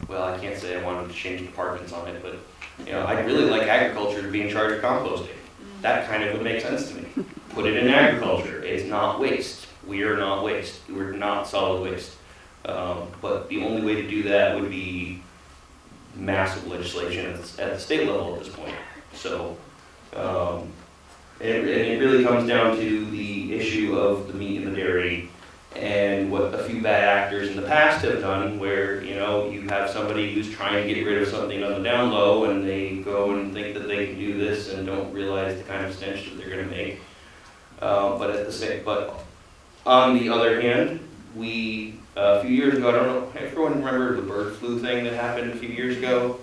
well, I can't say I wanted to change departments on it, but you know, I'd really like agriculture to be in charge of composting. That kind of would make sense to me. Put it in agriculture. It's not waste. We are not waste. We're not solid waste. But the only way to do that would be massive legislation at the state level at this point. So it really comes down to the issue of the meat and the dairy and what a few bad actors in the past have done, where you know you have somebody who's trying to get rid of something on the down low and they go and think that they can do this and don't realize the kind of stench that they're going to make. But on the other hand, we a few years ago, I don't know, everyone remember the bird flu thing that happened a few years ago?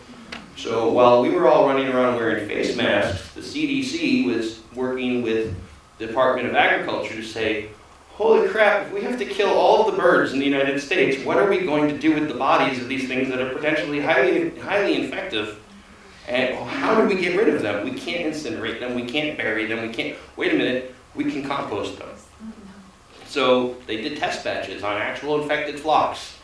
So while we were all running around wearing face masks, the CDC was working with the Department of Agriculture to say, holy crap, if we have to kill all of the birds in the United States, what are we going to do with the bodies of these things that are potentially highly infective? And how do we get rid of them? We can't incinerate them, we can't bury them, we can't, wait a minute, we can compost them. So they did test batches on actual infected flocks.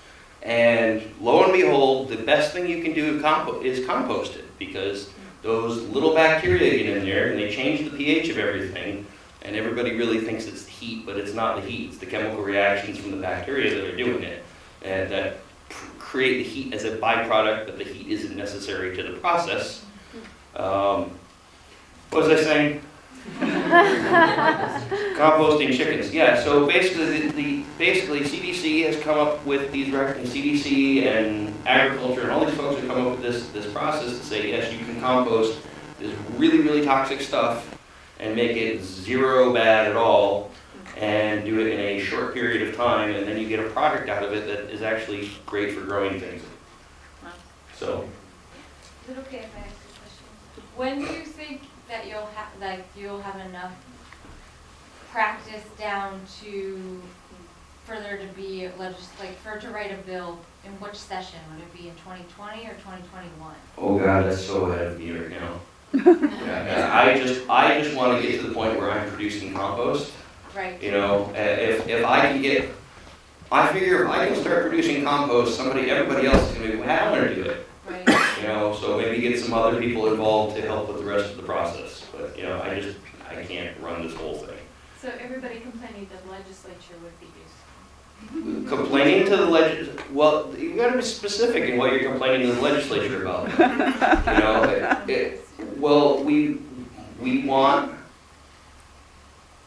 And lo and behold, the best thing you can do is compost it, because those little bacteria get in there and they change the pH of everything. And everybody really thinks it's the heat, but it's not the heat. It's the chemical reactions from the bacteria that are doing it, and that create the heat as a byproduct, but the heat isn't necessary to the process. What was I saying? Composting chickens. Yeah. So basically, CDC has come up with these CDC and agriculture and all these folks have come up with this process to say yes, you can compost this really toxic stuff and make it zero bad at all, and do it in a short period of time, and then you get a product out of it that is actually great for growing things. So. Is it okay if I ask a question? When do you think that you'll have enough practice down to further to be to write a bill? In which session? Would it be in 2020 or 2021? Oh God, that's so ahead of me right now. I just want to get to the point where I'm producing compost. Right. You know, if I can get, I figure if I can start producing compost, everybody else is going to be, well, I want to do it. Right. You know, so maybe get some other people involved to help with the rest of the process. But you know, I can't run this whole thing. So everybody complaining that the legislature would be useful. Complaining to the legislature, well, you've got to be specific in what you're complaining to the legislature about. You know, well, we want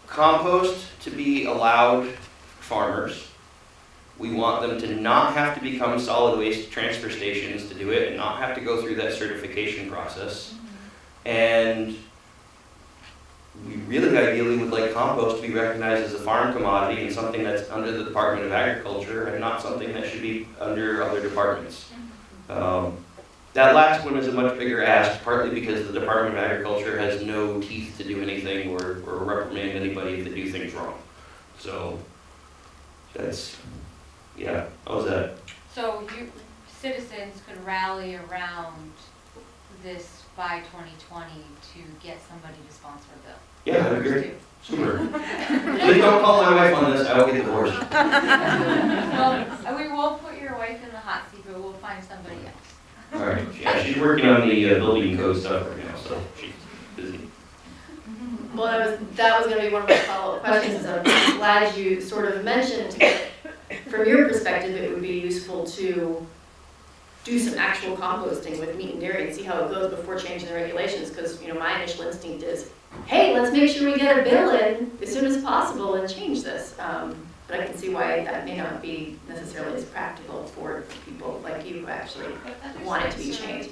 compost to be allowed farmers. We want them to not have to become solid waste transfer stations to do it and not have to go through that certification process. And we really ideally would like compost to be recognized as a farm commodity and something that's under the Department of Agriculture and not something that should be under other departments. That last one is a much bigger ask, partly because the Department of Agriculture has no teeth to do anything or reprimand anybody if they do things wrong. So that's, yeah, how was that? So citizens could rally around this by 2020 to get somebody to sponsor a bill. Yeah, that'd be great. Super. Please don't call my wife on this, I will get divorced. Well, we won't put your wife in the hot seat, but we'll find somebody else. All right. Yeah, she's working on the building code stuff right now, so she's busy. Well, that was going to be one of my follow-up questions. I'm glad you sort of mentioned that from your perspective, it would be useful to do some actual composting with meat and dairy and see how it goes before changing the regulations. Because my initial instinct is, hey, let's make sure we get a bill in as soon as possible and change this. But I can see why that may not be necessarily as practical for people like you who actually want it to be changed.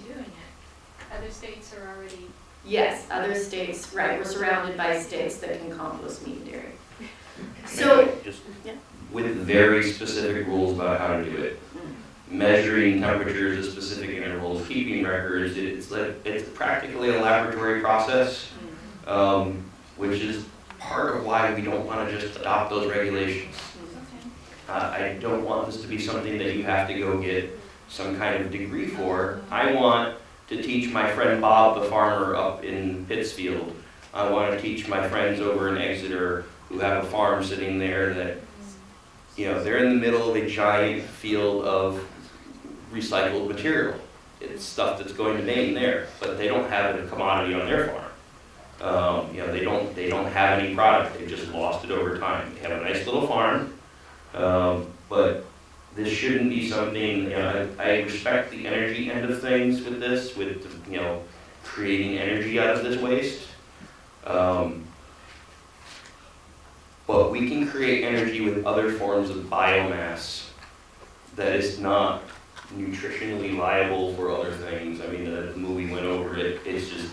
Other states are already. Yes, other states, right. We're surrounded by states that can compost meat and dairy. So, yeah. With very specific rules about how to do it. Measuring temperatures at specific intervals, keeping records. It's practically a laboratory process, which is part of why we don't want to just adopt those regulations. I don't want this to be something that you have to go get some kind of degree for. I want to teach my friend Bob, the farmer up in Pittsfield. I want to teach my friends over in Exeter who have a farm sitting there that, they're in the middle of a giant field of recycled material. It's stuff that's going to remain there, but they don't have it a commodity on their farm. You know, they don't have any product. They've just lost it over time. They have a nice little farm, but this shouldn't be something. You know, I respect the energy end of things with this, with you know, creating energy out of this waste. But we can create energy with other forms of biomass that is not nutritionally viable for other things. I mean, the movie went over it. It's just,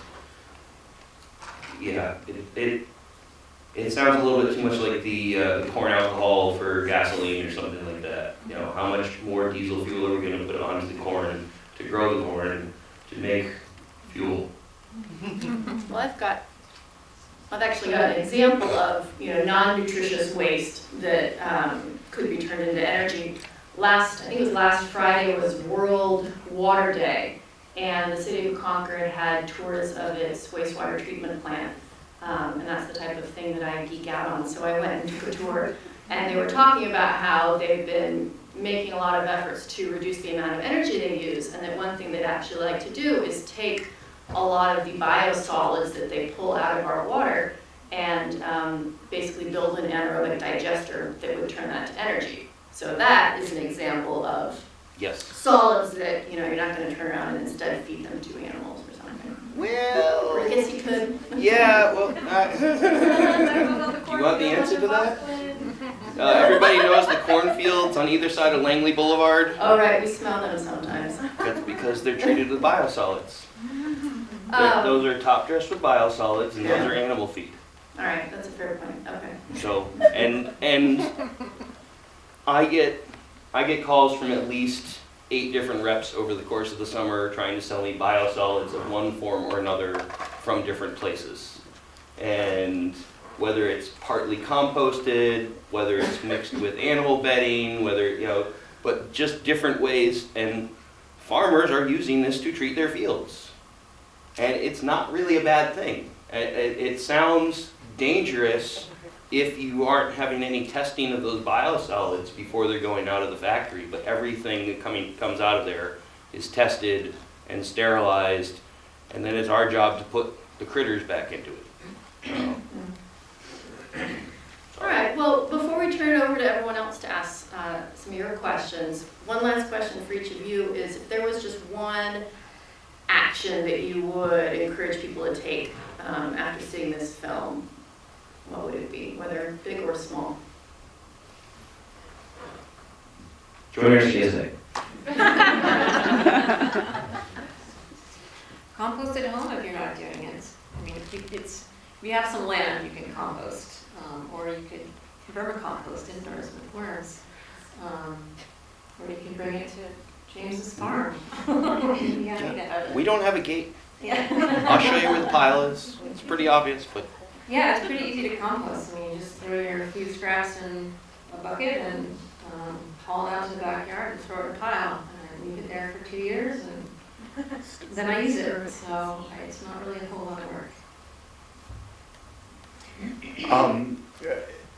yeah, it sounds a little bit too much like the corn alcohol for gasoline or something like that. You know, how much more diesel fuel are we going to put onto the corn to grow the corn to make fuel? Well, I've actually got an example of, you know, non-nutritious waste that could be turned into energy. I think it was last Friday was World Water Day, and the city of Concord had tours of its wastewater treatment plant, and that's the type of thing that I geek out on. So I went and took a tour, and they were talking about how they've been making a lot of efforts to reduce the amount of energy they use, and that one thing they'd actually like to do is take a lot of the biosolids that they pull out of our water and basically build an anaerobic digester that would turn that to energy. So that is an example of Yes. solids that, you know, you're not going to turn around and instead feed them to animals or something. Well, Or I guess you could. yeah, well, do you want the answer to that? Everybody knows the cornfields on either side of Langley Boulevard. Oh, right, we smell them sometimes. That's because they're treated with biosolids. Those are top dressed with biosolids, and those are animal feed. All right, that's a fair point. Okay. So, and I get calls from at least 8 different reps over the course of the summer trying to sell me biosolids of one form or another from different places. And whether it's partly composted, whether it's mixed with animal bedding, whether, you know, but just different ways. And farmers are using this to treat their fields. And it's not really a bad thing. It sounds dangerous if you aren't having any testing of those biosolids before they're going out of the factory, but everything that comes out of there is tested and sterilized, and then it's our job to put the critters back into it. All right, well, before we turn it over to everyone else to ask some of your questions, one last question for each of you is, if there was just one action that you would encourage people to take after seeing this film, what would it be, whether big or small? Join our CSA. Compost at home if you're not doing it. I mean, if you have some land, you can compost, or you could vermicompost indoors with worms, or you can bring it to James's farm. Yeah. We don't have a gate. Yeah. I'll show you where the pile is. It's pretty obvious, but Yeah, it's pretty easy to compost. I mean, you just throw your few scraps in a bucket and haul it out to the backyard and throw it in a pile. And leave it there for 2 years, and then I use it. So it's not really a whole lot of work.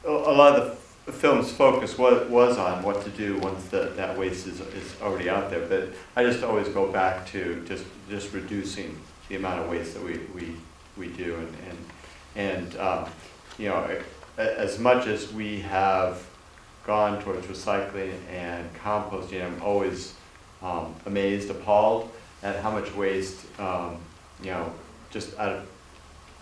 A lot of the film's focus was on what to do once that waste is already out there, but I just always go back to just reducing the amount of waste that we do, and you know, as much as we have gone towards recycling and composting, I'm always amazed, appalled at how much waste, you know, just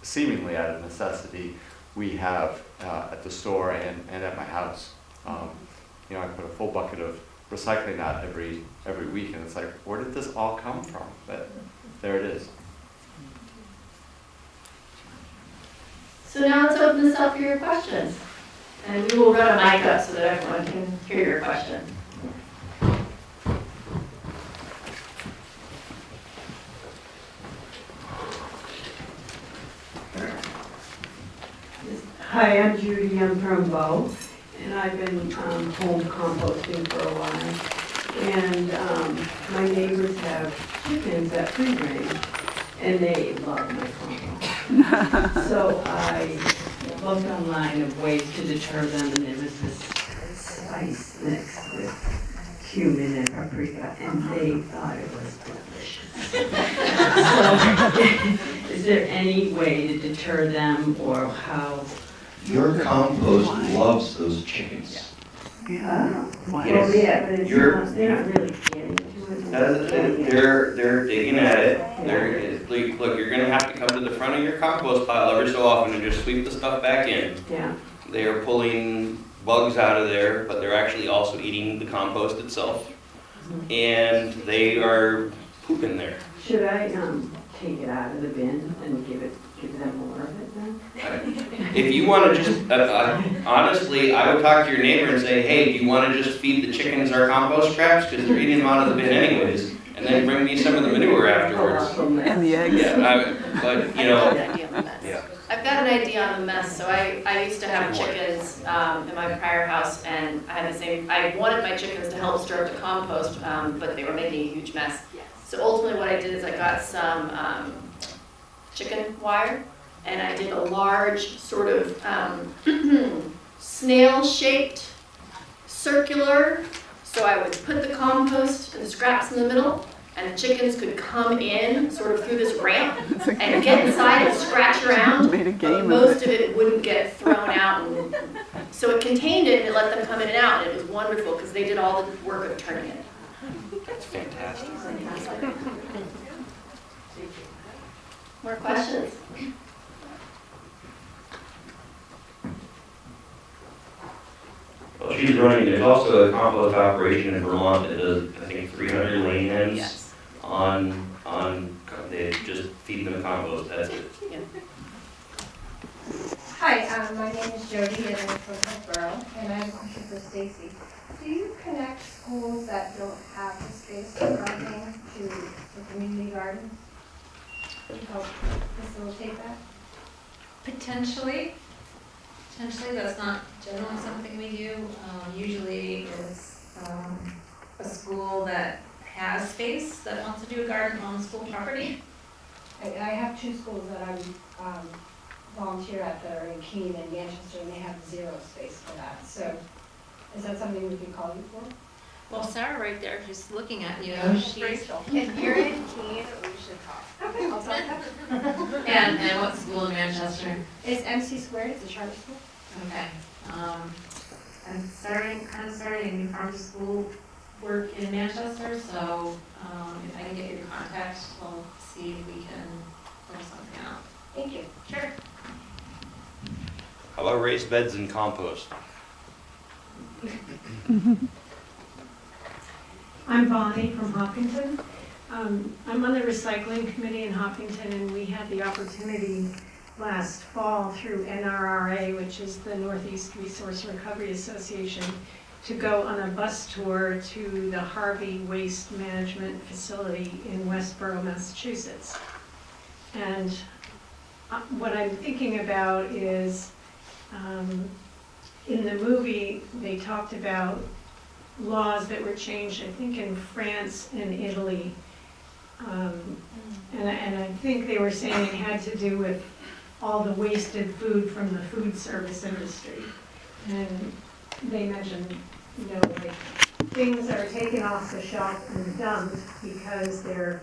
seemingly out of necessity we have at the store and at my house. You know, I put a full bucket of recycling out every week, and it's like, where did this all come from? But there it is. So now let's open this up for your questions. And we will run a mic up so that everyone can hear your question. Hi, I'm Judy. I'm from Bow, and I've been home composting for a while. And my neighbors have chickens at free range, and they love my compost. So I looked online of ways to deter them, and there was this spice mix with cumin and paprika, and they thought it was delicious. So, is there any way to deter them, or how? Your compost loves those chickens. Well, Yes. yeah, but it's You're- not, they're not really getting to it. They're digging at it. Look, you're gonna have to come to the front of your compost pile every so often and just sweep the stuff back in. Yeah. They are pulling bugs out of there, but they're actually also eating the compost itself. And they are pooping there. Should I take it out of the bin and give them more of it then? If you wanna just, honestly, I would talk to your neighbor and say, hey, do you wanna just feed the chickens our compost scraps? Because they're eating them out of the bin anyways. And then bring me some of the manure afterwards. And the eggs. Yeah, but, you know, yeah. I've got an idea on the mess. So I used to have chickens in my prior house, and I had the same. I wanted my chickens to help stir up the compost, but they were making a huge mess. So ultimately, what I did is I got some chicken wire, and I did a large sort of snail-shaped circular. So I would put the compost and the scraps in the middle, and the chickens could come in sort of through this ramp and get inside and scratch around, but most of it wouldn't get thrown out. And so it contained it and it let them come in and out, and it was wonderful because they did all the work of turning it. That's fantastic. More questions? Well, she's running, there's also a compost operation in Vermont that does, I think, 300 lane hens Yes. they just feed them compost, that's it. Yeah. Hi, my name is Jody and I'm from Hillsborough, and I have a question for Stacey. Do you connect schools that don't have the space for gardening to the community gardens to help facilitate that? Potentially, that's not generally something we do. Usually it's a school that has space that wants to do a garden on the school property. I have two schools that I volunteer at that are in Keene and Manchester, and they have zero space for that. So is that something we can call you for? Well, Sarah right there, she's looking at you. She's, Rachel, if you're in Keene, we should talk. Okay, I'll talk. and what school in Manchester? It's MC Squared, it's a charter school. Okay. I'm kind of starting a new farm to school work in Manchester, so if I can get your contact, we'll see if we can work something out. Thank you. Sure. How about raised beds and compost? I'm Bonnie from Hopkinton. I'm on the recycling committee in Hopkinton, and we had the opportunity last fall through NRRA, which is the Northeast Resource Recovery Association, to go on a bus tour to the Harvey Waste Management Facility in Westboro, Massachusetts. And what I'm thinking about is, in the movie, they talked about laws that were changed, I think, in France and Italy. And I think they were saying it had to do with all the wasted food from the food service industry. And they mentioned, like things are taken off the shelf and dumped because they're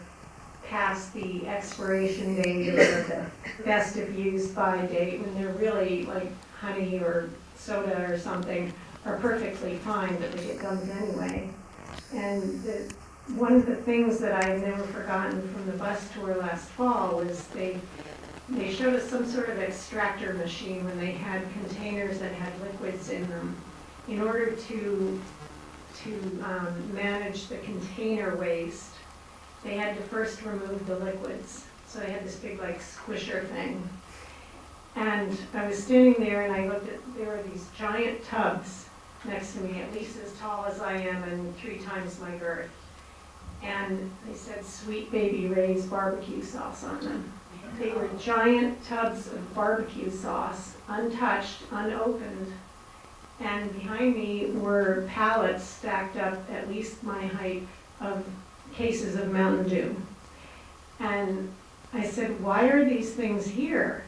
past the expiration date or the best if used by date, when they're really like honey or soda or something are perfectly fine, but they get dumped anyway. And one of the things that I've never forgotten from the bus tour last fall was they showed us some sort of extractor machine when they had containers that had liquids in them. In order to manage the container waste, they had to first remove the liquids. So they had this big like squisher thing. And I was standing there and I looked at, there were these giant tubs next to me, at least as tall as I am and 3 times my girth. And they said Sweet Baby Ray's barbecue sauce on them. They were giant tubs of barbecue sauce, untouched, unopened. And behind me were pallets stacked up at least my height of cases of Mountain Dew. And I said, why are these things here?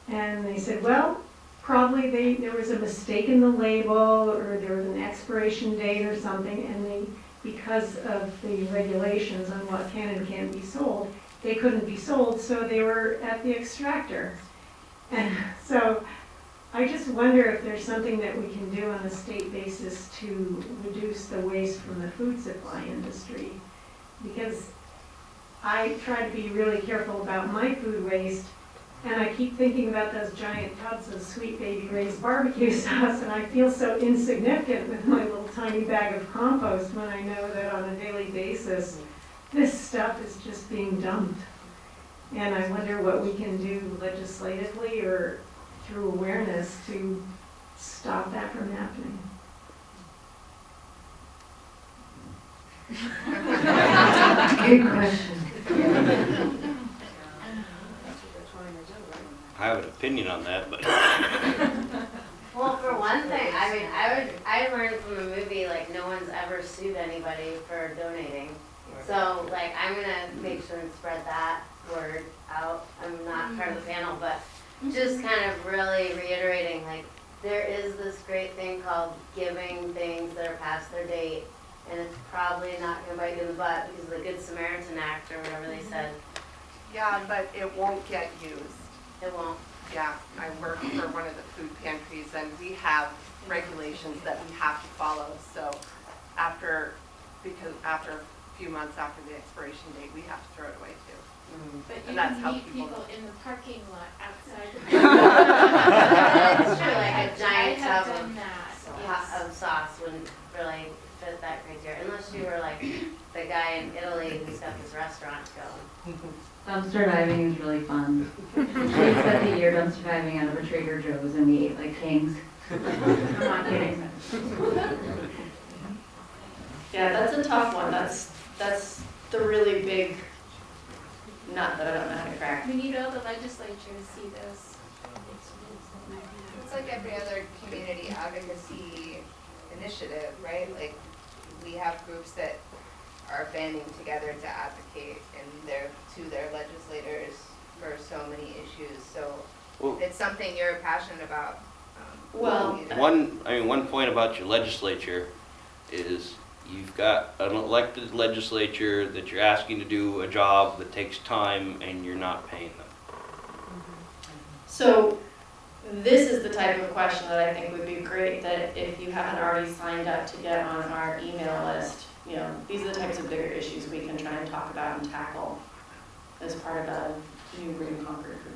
And they said, well, probably there was a mistake in the label, or there was an expiration date or something, and because of the regulations on what can and can't be sold, they couldn't be sold, so they were at the extractor. And so I just wonder if there's something that we can do on a state basis to reduce the waste from the food supply industry. Because I try to be really careful about my food waste, and I keep thinking about those giant tubs of Sweet Baby Ray's barbecue sauce, and I feel so insignificant with my little tiny bag of compost when I know that on a daily basis, this stuff is just being dumped. And I wonder what we can do legislatively or through awareness to stop that from happening. Good question. I have an opinion on that, but Well, for one thing, I learned from a movie, like, no one's ever sued anybody for donating. So, like, I'm gonna make sure and spread that word out. I'm not part of the panel, but just kind of really reiterating, like, there is this great thing called giving things that are past their date, and it's probably not gonna bite you in the butt because of the Good Samaritan Act or whatever they said. Yeah, but it won't get used. It won't. Yeah, I work for one of the food pantries and we have regulations that we have to follow. So after a few months after the expiration date, we have to throw it away too. But And you that's can how meet people people in the parking lot outside. It's true, like a giant I have tub done that. of sauce wouldn't really fit that criteria, unless you were like the guy in Italy who's got this restaurant going. Dumpster diving is really fun. We spent a year dumpster diving out of a Trader Joe's and we ate like kings. I'm not kidding. Yeah, that's a tough one. That's the really big nut that I don't know how to crack. We need all the legislature to see this. It's like every other community advocacy initiative, right? Like, we have groups that are banding together to advocate to their legislators for so many issues. So Well- it's something you're passionate about. Well, one point about your legislature is you've got an elected legislature that you're asking to do a job that takes time and you're not paying them. so this is the type of question that I think would be great, that if you haven't already signed up to get on our email list, you know, these are the types of bigger issues we can try and talk about and tackle as part of a new Reagan Concord group.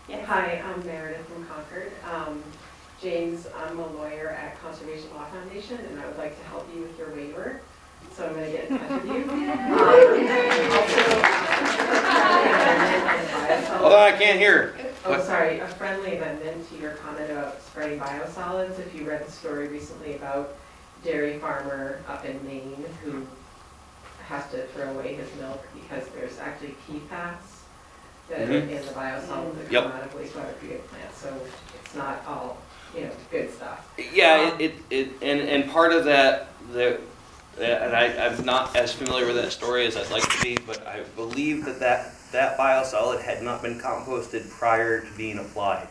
Yeah. Hi, I'm Meredith from Concord. James, I'm a lawyer at Conservation Law Foundation, and I would like to help you with your waiver. So I'm going to get in touch with you. Hold on, I can't hear. Oh, sorry, a friendly amendment to your comment about spreading biosolids. If you read the story recently about dairy farmer up in Maine who has to throw away his milk because there's actually PFAS that are in the biosolids that come out of wastewater treatment plants. So it's not all, good stuff. Yeah, and part of that, and I'm not as familiar with that story as I'd like to be, but I believe that biosolid had not been composted prior to being applied.